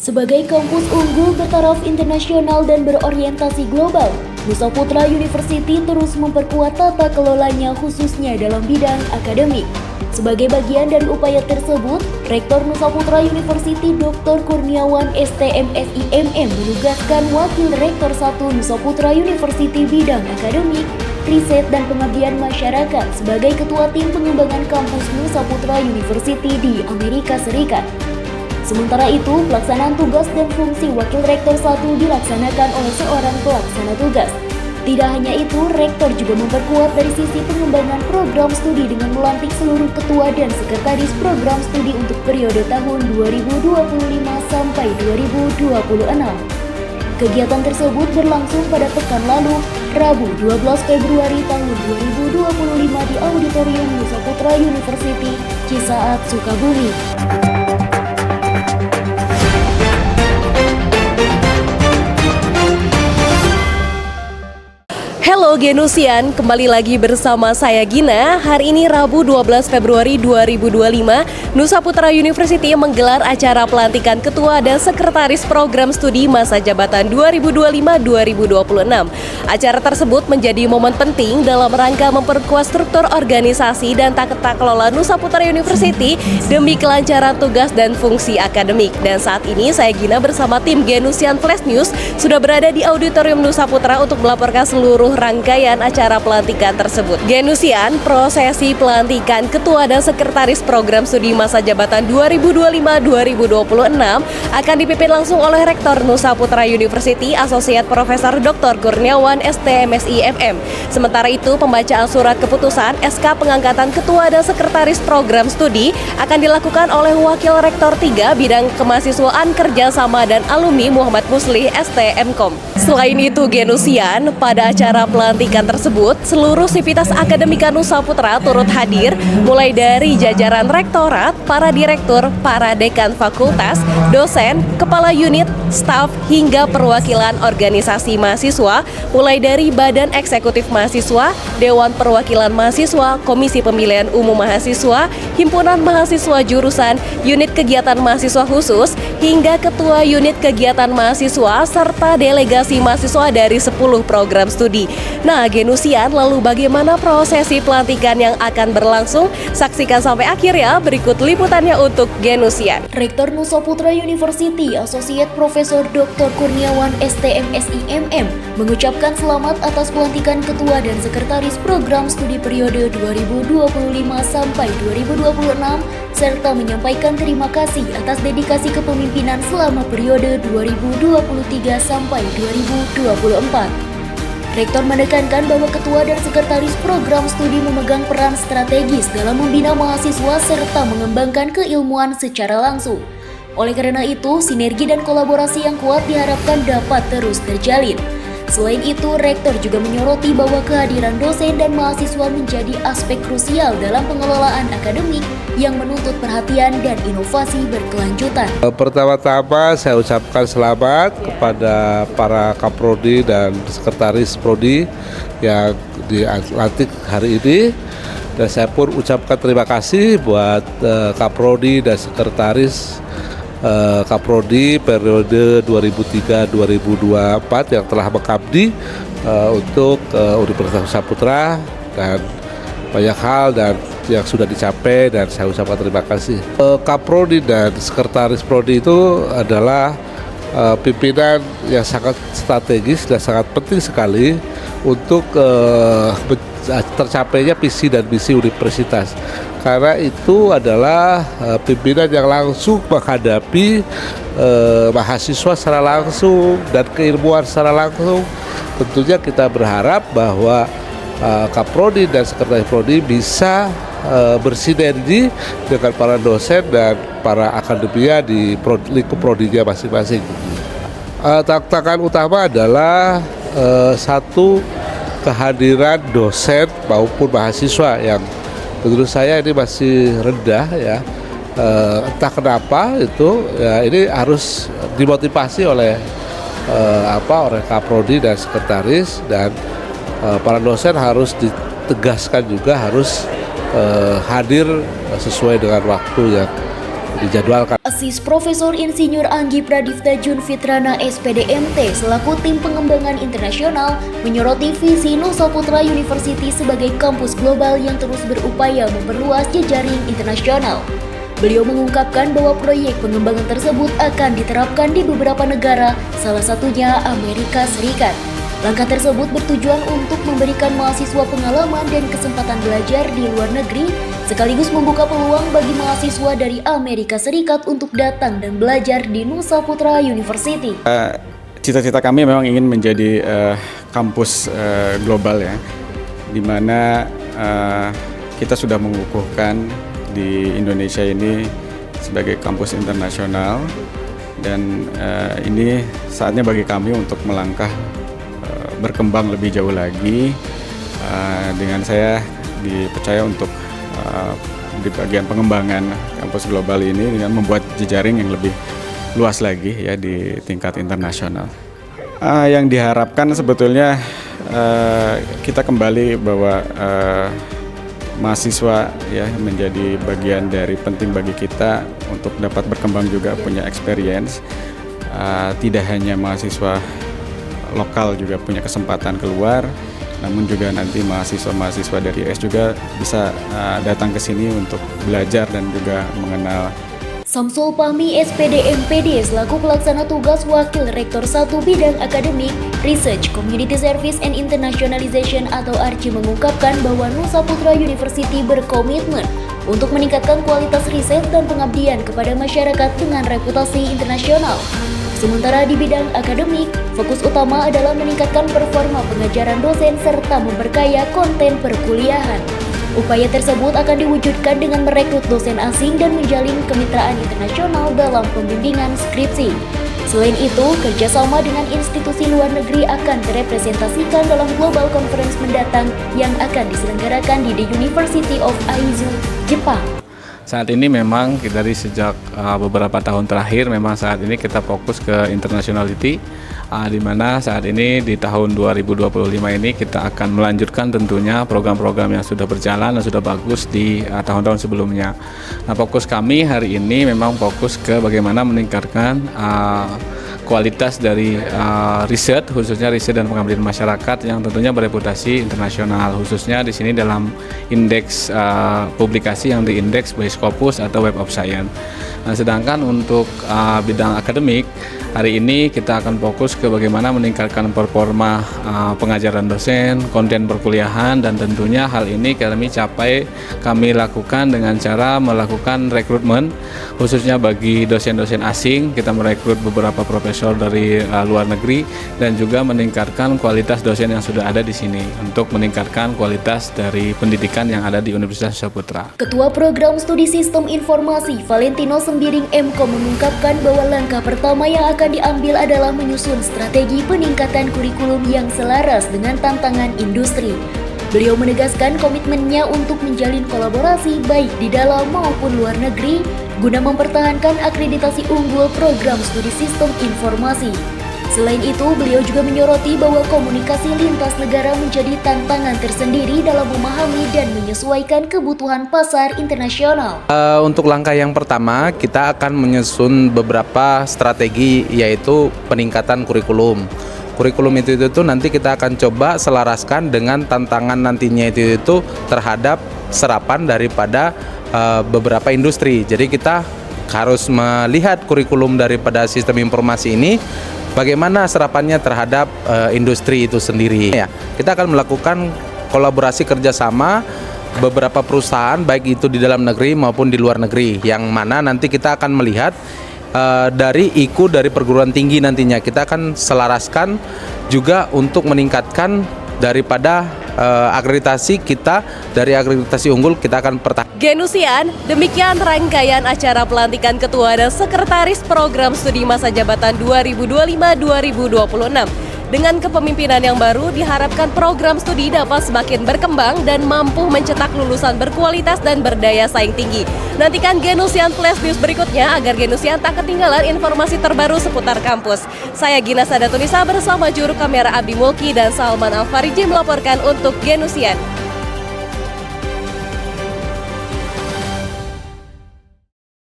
Sebagai kampus unggul bertaraf internasional dan berorientasi global, Nusa Putra University terus memperkuat tata kelolanya khususnya dalam bidang akademik. Sebagai bagian dari upaya tersebut, Rektor Nusa Putra University Dr. Kurniawan STMSI MM menugaskan Wakil Rektor 1 Nusa Putra University bidang akademik, riset dan pengabdian masyarakat sebagai Ketua Tim Pengembangan Kampus Nusa Putra University di Amerika Serikat. Sementara itu, pelaksanaan tugas dan fungsi Wakil Rektor 1 dilaksanakan oleh seorang pelaksana tugas. Tidak hanya itu, Rektor juga memperkuat dari sisi pengembangan program studi dengan melantik seluruh ketua dan sekretaris program studi untuk periode tahun 2025 sampai 2026. Kegiatan tersebut berlangsung pada pekan lalu, Rabu 12 Februari tahun 2025 di Auditorium Nusa Putra University, Cisaat, Sukabumi. Halo Genusian, kembali lagi bersama saya Gina. Hari ini Rabu 12 Februari 2025, Nusa Putra University menggelar acara pelantikan Ketua dan Sekretaris Program Studi Masa Jabatan 2025-2026. Acara tersebut menjadi momen penting dalam rangka memperkuat struktur organisasi dan tata kelola Nusa Putra University demi kelancaran tugas dan fungsi akademik. Dan saat ini saya Gina bersama tim Genusian Flash News sudah berada di Auditorium Nusa Putra untuk melaporkan seluruh rangkaian acara pelantikan tersebut. Genusian, prosesi pelantikan Ketua dan Sekretaris Program Studi Masa Jabatan 2025-2026 akan dipimpin langsung oleh Rektor Nusa Putra University Asosiat Profesor Dr. Kurniawan STMSI MM. Sementara itu, pembacaan surat keputusan SK pengangkatan Ketua dan Sekretaris Program Studi akan dilakukan oleh Wakil Rektor 3 Bidang Kemahasiswaan Kerjasama dan Alumni Muhammad Muslih STMkom. Selain itu, Genusian, pada acara pelantikan tersebut, seluruh sivitas akademika Nusa Putra turut hadir, mulai dari jajaran rektorat, para direktur, para dekan fakultas, dosen, kepala unit, staf, hingga perwakilan organisasi mahasiswa, mulai dari Badan Eksekutif Mahasiswa, Dewan Perwakilan Mahasiswa, Komisi Pemilihan Umum Mahasiswa, Himpunan Mahasiswa Jurusan, Unit Kegiatan Mahasiswa Khusus, hingga Ketua Unit Kegiatan Mahasiswa, serta delegasi mahasiswa dari 10 program studi. Nah, Genusian, lalu bagaimana prosesi pelantikan yang akan berlangsung? Saksikan sampai akhir ya, berikut liputannya untuk Genusian. Rektor Nusa Putra University Asosiat Profesor Dr. Kurniawan STMSI MM mengucapkan selamat atas pelantikan Ketua dan Sekretaris Program Studi periode 2025 sampai 2026 serta menyampaikan terima kasih atas dedikasi kepemimpinan selama periode 2023 sampai 2024. Rektor menekankan bahwa Ketua dan Sekretaris Program Studi memegang peran strategis dalam membina mahasiswa serta mengembangkan keilmuan secara langsung. Oleh karena itu, sinergi dan kolaborasi yang kuat diharapkan dapat terus terjalin. Selain itu, Rektor juga menyoroti bahwa kehadiran dosen dan mahasiswa menjadi aspek krusial dalam pengelolaan akademik yang menuntut perhatian dan inovasi berkelanjutan. Pertama-tama saya ucapkan selamat kepada para Kaprodi dan Sekretaris Prodi yang dilantik hari ini. Dan saya pun ucapkan terima kasih buat Kaprodi dan Sekretaris Kaprodi periode 2003-2024 yang telah mengabdi untuk Universitas Nusa Putra, dan banyak hal dan yang sudah dicapai, dan saya ucapkan terima kasih. Kaprodi dan Sekretaris Prodi itu adalah pimpinan yang sangat strategis dan sangat penting sekali untuk tercapainya visi dan misi universitas. Karena itu adalah pimpinan yang langsung menghadapi mahasiswa secara langsung dan keilmuan secara langsung. Tentunya kita berharap bahwa Kaprodi dan Sekretaris Prodi bisa bersinergi dengan para dosen dan para akademia di lingkup prodinya masing-masing. Tantangan utama adalah satu, kehadiran dosen maupun mahasiswa yang menurut saya ini masih rendah ya. Entah kenapa itu ya, ini harus dimotivasi oleh oleh Kaprodi dan Sekretaris, dan para dosen harus ditegaskan juga harus hadir sesuai dengan waktu yang dijadwalkan. Asis Profesor Insinyur Anggi Pradipta Jun Fitrana SPDMT selaku tim pengembangan internasional menyoroti visi Nusa Putra University sebagai kampus global yang terus berupaya memperluas jejaring internasional. Beliau mengungkapkan bahwa proyek pengembangan tersebut akan diterapkan di beberapa negara, salah satunya Amerika Serikat. Langkah tersebut bertujuan untuk memberikan mahasiswa pengalaman dan kesempatan belajar di luar negeri, sekaligus membuka peluang bagi mahasiswa dari Amerika Serikat untuk datang dan belajar di Nusa Putra University. Cita-cita kami memang ingin menjadi kampus global ya, di mana kita sudah mengukuhkan di Indonesia ini sebagai kampus internasional, dan ini saatnya bagi kami untuk melangkah berkembang lebih jauh lagi. Dengan saya dipercaya untuk di bagian pengembangan kampus global ini dengan membuat jejaring yang lebih luas lagi ya di tingkat internasional. Yang diharapkan sebetulnya kita kembali bahwa mahasiswa ya menjadi bagian dari penting bagi kita untuk dapat berkembang juga, punya experience. Tidak hanya mahasiswa lokal juga punya kesempatan keluar, namun juga nanti mahasiswa-mahasiswa dari US juga bisa datang ke sini untuk belajar dan juga mengenal. Samsul Fahmi SPD MPD selaku pelaksana tugas Wakil Rektor 1 Bidang Akademik, Research, Community Service and Internationalization atau ARCI mengungkapkan bahwa Nusa Putra University berkomitmen untuk meningkatkan kualitas riset dan pengabdian kepada masyarakat dengan reputasi internasional. Sementara di bidang akademik, fokus utama adalah meningkatkan performa pengajaran dosen serta memperkaya konten perkuliahan. Upaya tersebut akan diwujudkan dengan merekrut dosen asing dan menjalin kemitraan internasional dalam pembimbingan skripsi. Selain itu, kerjasama dengan institusi luar negeri akan direpresentasikan dalam Global Conference mendatang yang akan diselenggarakan di The University of Aizu, Jepang. Saat ini memang dari sejak beberapa tahun terakhir memang saat ini kita fokus ke internationality, di mana saat ini di tahun 2025 ini kita akan melanjutkan tentunya program-program yang sudah berjalan dan sudah bagus di tahun-tahun sebelumnya. Nah, fokus kami hari ini memang fokus ke bagaimana meningkatkan kualitas dari riset, khususnya riset dan pengabdian masyarakat yang tentunya bereputasi internasional, khususnya di sini dalam indeks publikasi yang diindeks by Scopus atau Web of Science. Nah, sedangkan untuk bidang akademik, hari ini kita akan fokus ke bagaimana meningkatkan performa pengajaran dosen, konten perkuliahan, dan tentunya hal ini kami lakukan dengan cara melakukan rekrutmen, khususnya bagi dosen-dosen asing. Kita merekrut beberapa profesor dari luar negeri dan juga meningkatkan kualitas dosen yang sudah ada di sini untuk meningkatkan kualitas dari pendidikan yang ada di Universitas Nusa Putra. Ketua Program Studi Sistem Informasi Valentino Sembiring MKO mengungkapkan bahwa langkah pertama yang akan diambil adalah menyusun strategi peningkatan kurikulum yang selaras dengan tantangan industri. Beliau menegaskan komitmennya untuk menjalin kolaborasi baik di dalam maupun luar negeri guna mempertahankan akreditasi unggul program studi sistem informasi. Selain itu, beliau juga menyoroti bahwa komunikasi lintas negara menjadi tantangan tersendiri dalam memahami dan menyesuaikan kebutuhan pasar internasional. Untuk langkah yang pertama, kita akan menyusun beberapa strategi, yaitu peningkatan kurikulum. Kurikulum itu nanti kita akan coba selaraskan dengan tantangan nantinya itu terhadap serapan daripada beberapa industri. Jadi kita harus melihat kurikulum daripada sistem informasi ini bagaimana serapannya terhadap industri itu sendiri. Ya, kita akan melakukan kolaborasi kerjasama beberapa perusahaan baik itu di dalam negeri maupun di luar negeri, yang mana nanti kita akan melihat dari IKU dari perguruan tinggi nantinya kita akan selaraskan juga untuk meningkatkan daripada akreditasi kita, dari akreditasi unggul kita akan pertahankan. Genusian, demikian rangkaian acara pelantikan Ketua dan Sekretaris Program Studi Masa Jabatan 2025-2026. Dengan kepemimpinan yang baru, diharapkan program studi dapat semakin berkembang dan mampu mencetak lulusan berkualitas dan berdaya saing tinggi. Nantikan Genusian Flash News berikutnya agar Genusian tak ketinggalan informasi terbaru seputar kampus. Saya Gina Sadatunisa bersama juru kamera Abi Mulki dan Salman Alfariji melaporkan untuk Genusian.